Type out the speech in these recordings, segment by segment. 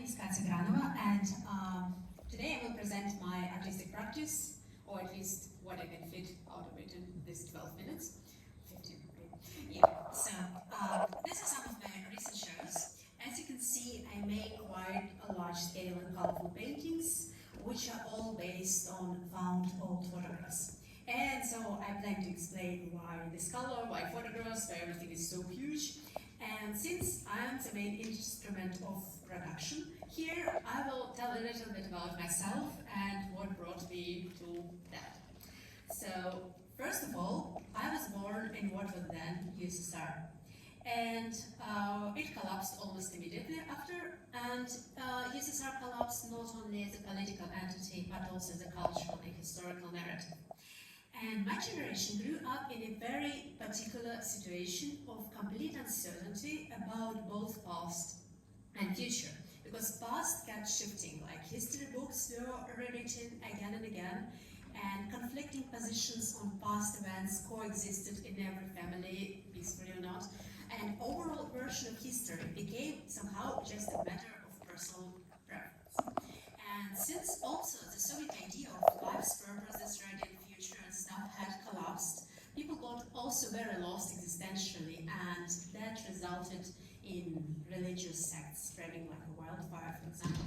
name is Katya Granova, and today I will present my artistic practice, or at least what I can fit out of it in this 12 minutes. 15, okay. Yeah, so these are some of my recent shows. As you can see, I make quite a large scale and colorful paintings, which are all based on found old photographs. And so I plan to explain why this color, why photographs, why everything is so huge. And since I am the main instrument of production, here I will tell a little bit about myself and what brought me to that. So, first of all, I was born in what was then USSR. And it collapsed almost immediately after, and USSR collapsed not only as a political entity, but also as a cultural and historical narrative. And my generation grew up in a very particular situation of complete uncertainty about both past and future. Because past kept shifting, like history books were rewritten again and again, and conflicting positions on past events coexisted in every family, peacefully or not, and overall version of history became somehow just a matter of personal preference. And since also the Soviet idea of life's purpose, radiant future and stuff had collapsed, people got also very lost existentially, and that resulted in religious sects spreading like a wildfire, for example.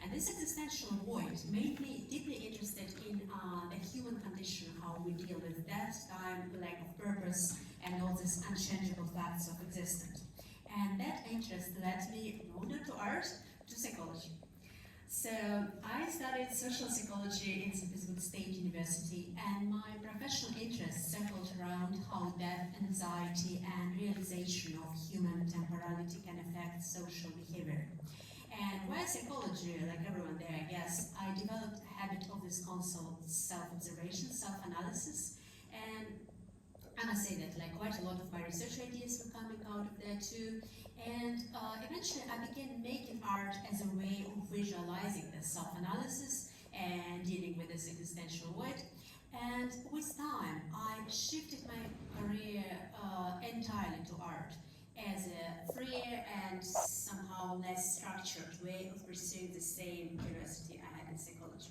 And this existential void made me deeply interested in the human condition, how we deal with death, time, lack of purpose, and all these unchangeable facts of existence. And that interest led me not to art, to psychology. So I studied social psychology in St. Petersburg State University, and my professional interest circled around how death, anxiety, and realization of human temporality can affect social behavior. And via psychology, like everyone there, I guess, I developed a habit of this consult self-observation, self-analysis, and I must say that like quite a lot of my research ideas were coming out of there too. And eventually I began making art as a way of visualizing the self-analysis and dealing with this existential void. And with time, I shifted my career entirely to art as a freer and somehow less structured way of pursuing the same curiosity I had in psychology.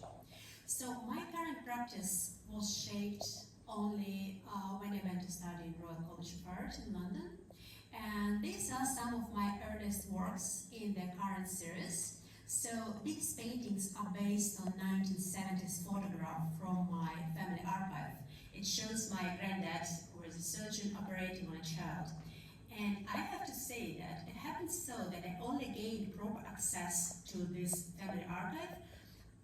So my current practice was shaped only when I went to study in Royal College of Art in London. And these are some of my earliest works in the current series. So these paintings are based on 1970s photograph from my family archive. It shows my granddad, who is a surgeon, operating on a child. And I have to say that it happened so that I only gained proper access to this family archive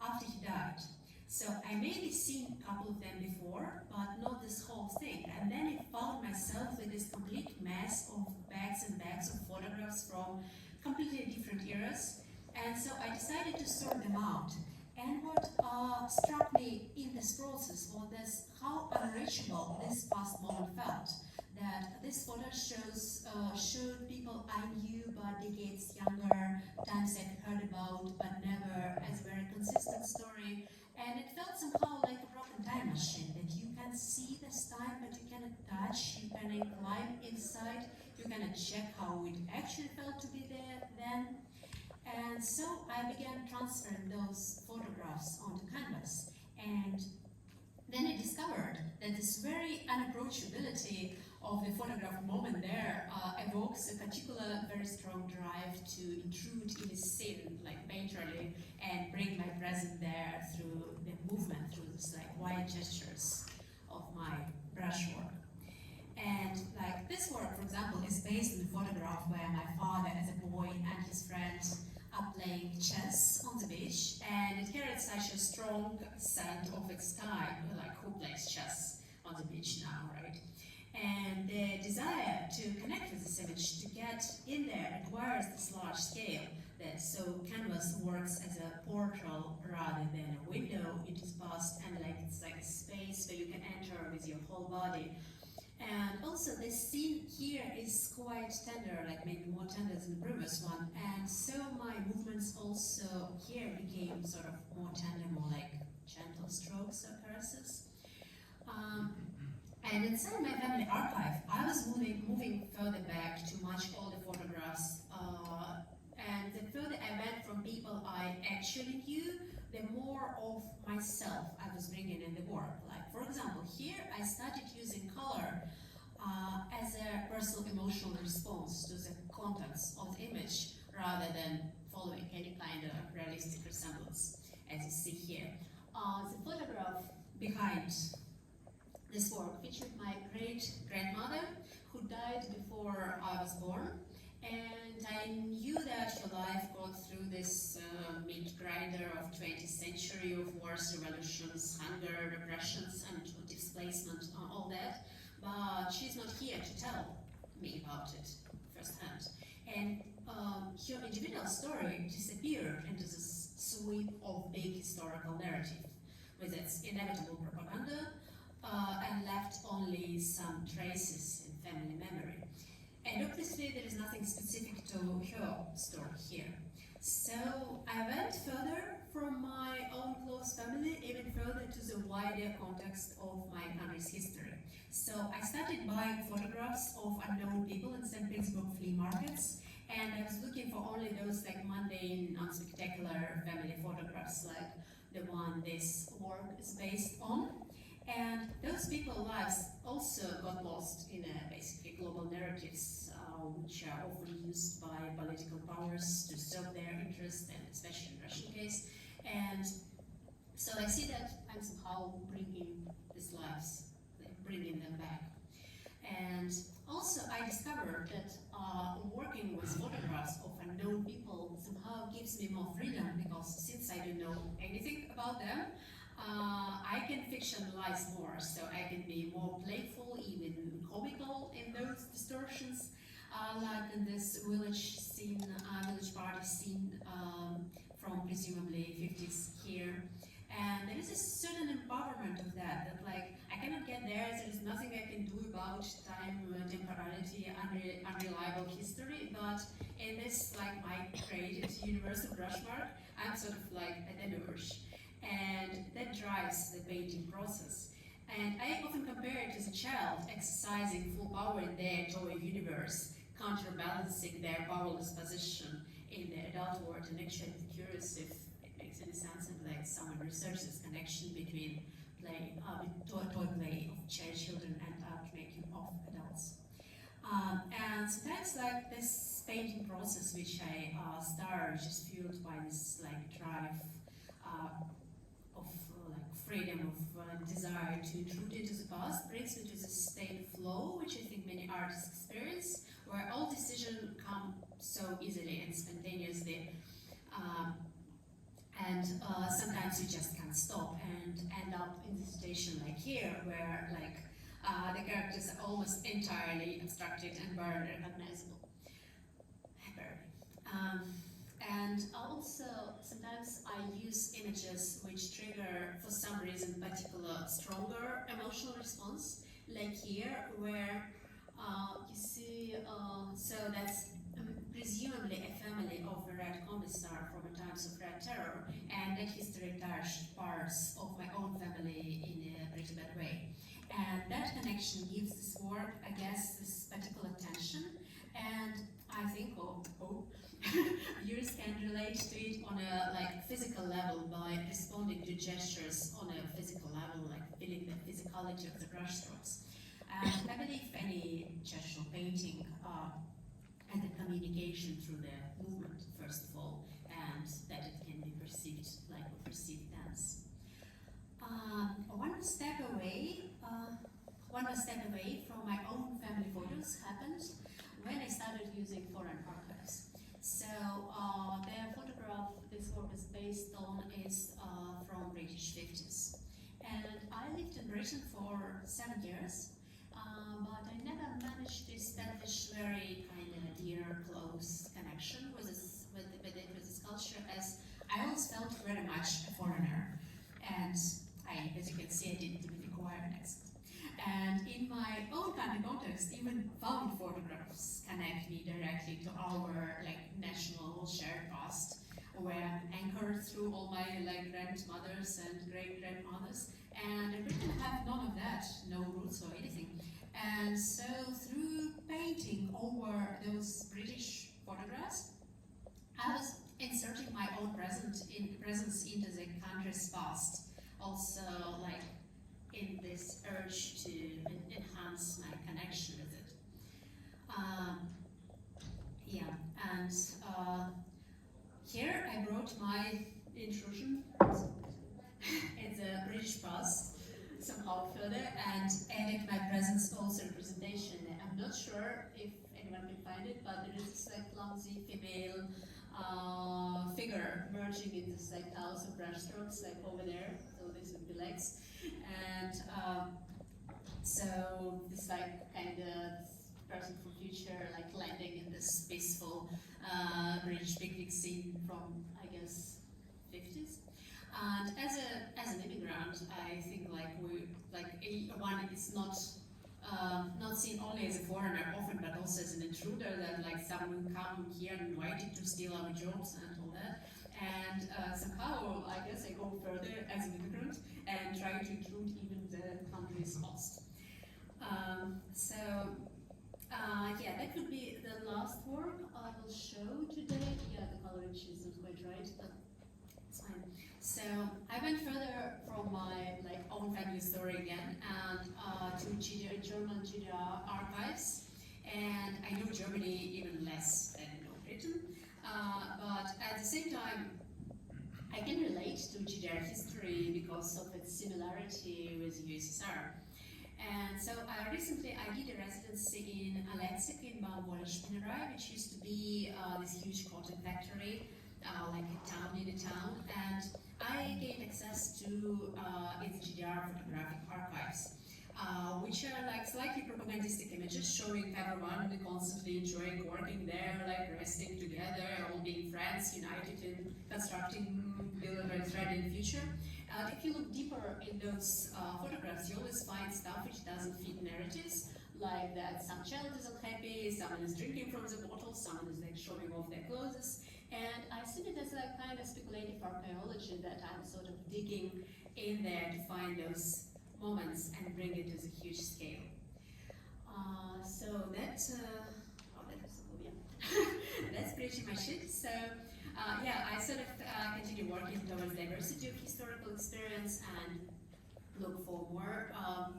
after he died. So I maybe seen a couple of them before, but not this whole thing. And then I found myself with this complete mess of bags and bags of photographs from completely different eras. And so I decided to sort them out. And what struck me in this process was this, how unreachable this past moment felt. That this photo showed people I knew but decades younger, times I'd heard about but never as a very consistent story. And it felt somehow like a broken time machine, that you can see this time but you cannot touch, you cannot climb inside, you cannot check how it actually felt to be there then. And so I began transferring those photographs onto canvas. And then I discovered that this very unapproachability of the photograph moment there evokes a particular very strong drive to intrude in a scene, like painterly, and bring my presence there through the movement, through this like wide gestures of my brushwork. And like this work, for example, is based on the photograph where my father as a boy and his friends are playing chess on the beach, and it carried such a strong scent of its time, like who plays chess on the beach now, right? And the desire to connect with this image, to get in there, requires this large scale. That so canvas works as a portal rather than a window into the past, and like it's like a space where you can enter with your whole body. And also the scene here is quite tender, like maybe more tender than the previous one. And so my movements also here became sort of more tender, more like gentle strokes or caresses. And inside my family archive, I was moving further back to much older photographs. And the further I went from people people I actually knew, the more of myself I was bringing in the work. Like, for example, here I started using color as a personal emotional response to the contents of the image rather than following any kind of realistic resemblance, as you see here. The photograph behind this work featured my great-grandmother who died before I was born, and I knew that her life got through this meat grinder of 20th century of wars, revolutions, hunger, repressions, and displacement, all that. But she's not here to tell me about it firsthand. And her individual story disappeared into this sweep of big historical narrative with its inevitable propaganda and left only some traces in family memory. And obviously there is nothing specific to her story here. So I went further from my own close family, even further to the wider context of my country's history. So I started buying photographs of unknown people in St. Petersburg flea markets, and I was looking for only those like mundane, unspectacular family photographs like the one this work is based on. And those people's lives also got lost in basically global narratives, which are often used by political powers to serve their interests, and especially in the Russian case. And so I see that I'm somehow bringing these lives, bringing them back. And also I discovered that working with photographs of unknown people somehow gives me more freedom, because since I don't know anything about them, I can fictionalize more, so I can be more playful, even comical in those distortions, like in this village scene, village party scene from presumably 50s here. And there is a certain empowerment of that like I cannot get there is nothing I can do about time, temporality, unreliable history, but in this like my created universe of brushmark, I'm sort of like a demiurge. And that drives the painting process. And I often compare it to the child exercising full power in their toy universe, counterbalancing their powerless position in the adult world. And actually I'm curious if it makes any sense, and like someone researches connection between play, toy play of children and art making of adults. And sometimes like this painting process which I start, which is fueled by this like drive of like freedom, of desire to intrude into the past, brings me to this state of flow, which I think many artists experience, where all decisions come so easily and spontaneously, and sometimes you just can't stop and end up in a situation like here, where like the characters are almost entirely abstracted and barely recognizable. And also, sometimes I use images which trigger, for some reason, particular stronger emotional response, like here, where you see, so that's presumably a family of the Red Commissar from the times of Red Terror, and that history touched parts of my own family in a pretty bad way. And that connection gives this work, I guess, this particular tension, and I think, viewers can relate to it on a like physical level by responding to gestures on a physical level, like feeling the physicality of the brushstrokes. And I believe any gestural painting and the communication through the movement, first of all, and that it can be perceived like we perceive dance. One step away from my own family photos happened when I started using foreign archives. So the photograph this work is based on is from British 50s. And I lived in Britain for 7 years, but I never managed to establish very kind of dear, close connection with this culture, as I always felt very much a foreigner. And as you can see, I didn't even acquire an accent. And in my own country context, even found photographs connect me directly to our like national shared past, where I'm anchored through all my like grandmothers and great-grandmothers, and I really have none of that, no roots or anything. And so through painting over those British photographs, I was inserting my own presence progress fast. Also, like in this urge to enhance my connection with it. Yeah, and here I wrote my intrusion. It's a British past, somehow further, and added my presence also representation. I'm not sure if anyone can find it, but there is this like clumsy female figure merging in this like house of brushstrokes, like over there. So this would be legs, and so this like kind of person from future like landing in this peaceful British picnic scene from I guess 50s. And as an immigrant, I think like one is not seen only as a foreigner often, but also as an intruder, that like someone who come here and invited to steal our jobs and all that. And somehow, I guess I go further as an immigrant and try to intrude even the country's past. Yeah, that would be the last work I will show today. Yeah, the coverage is not quite right, but it's fine. So I went further from my like own family story again and to German GDR archives, and I know Germany even less than I know Britain, but at the same time I can relate to GDR history because of its similarity with USSR. And so I did a residency in Alexik in Baumwolle Spinnerei, which used to be this huge cotton factory, like a town in a town, and I gained access to its GDR photographic archives, which are like slightly propagandistic images showing everyone constantly enjoying working there, like resting together, all being friends, united in constructing building a thread in the future. If you look deeper in those photographs, you always find stuff which doesn't fit narratives, like that some child is unhappy, someone is drinking from the bottle, someone is like showing off their clothes, and I see it as a kind of speculative archaeology that I'm sort of digging in there to find those moments and bring it to a huge scale. So that's that's pretty much it. So yeah, I sort of continue working towards diversity of historical experience and look for more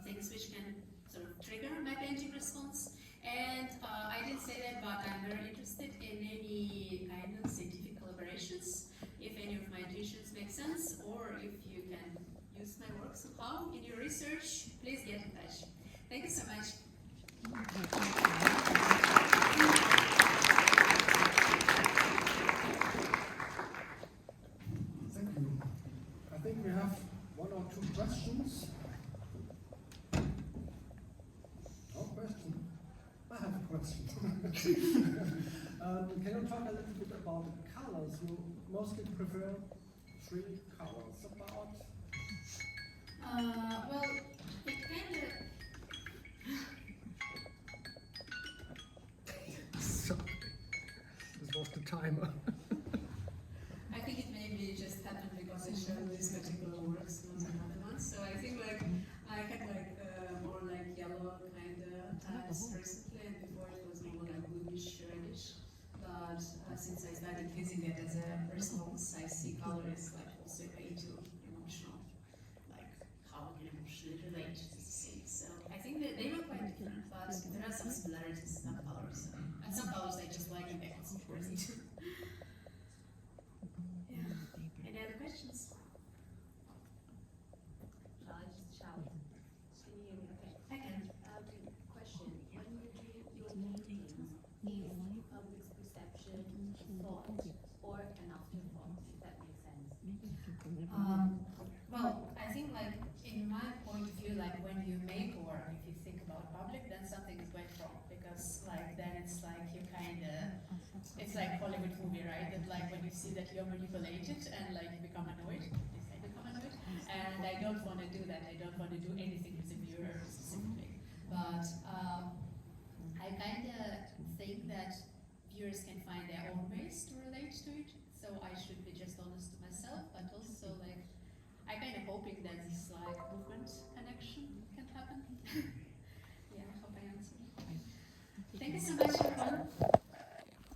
things which can sort of trigger my painting response. And I didn't say that, but I'm very interested in any kind of scientific collaborations. If any of my intuitions make sense, or if you can use my work somehow in your research, please get in touch. Thank you so much. Thank you. I think we have one or two questions. No question? I have a question. Can you talk a little bit about the colors? You mostly prefer 3 colors. About? Well, it kind of... Sorry. This was the timer. I think it maybe just happened because I showed these particular works, not another one. So I think like I had like more like yellow kind of types recently, and before it was more like bluish, reddish. But since I started using it as a response, I see color as like also a way to emotional, like how we can emotionally relate to the scene. So I think that they were quite different, but there are some similarities in some colors. And some colors I just like and they also present. Any other questions? Shall I just shout? Can you hear me? Okay. I can. Question. When you do your paintings, is public's perception a thought or an afterthought, if that makes sense? Well, I think like in my point of view, like when you make work, if you think about public, then something is quite wrong, because like then it's like you kind of, it's like Hollywood movie, right? That like when you see that you're manipulated and like you become annoyed, and I don't want to do that. I don't want to do anything with the viewer specifically. But I kind of think that viewers can find their own ways to relate to it. So I should be just honest to myself, but also like I kind of hoping that this like movement connection can happen. Yeah, I hope I answered. Thank you so much.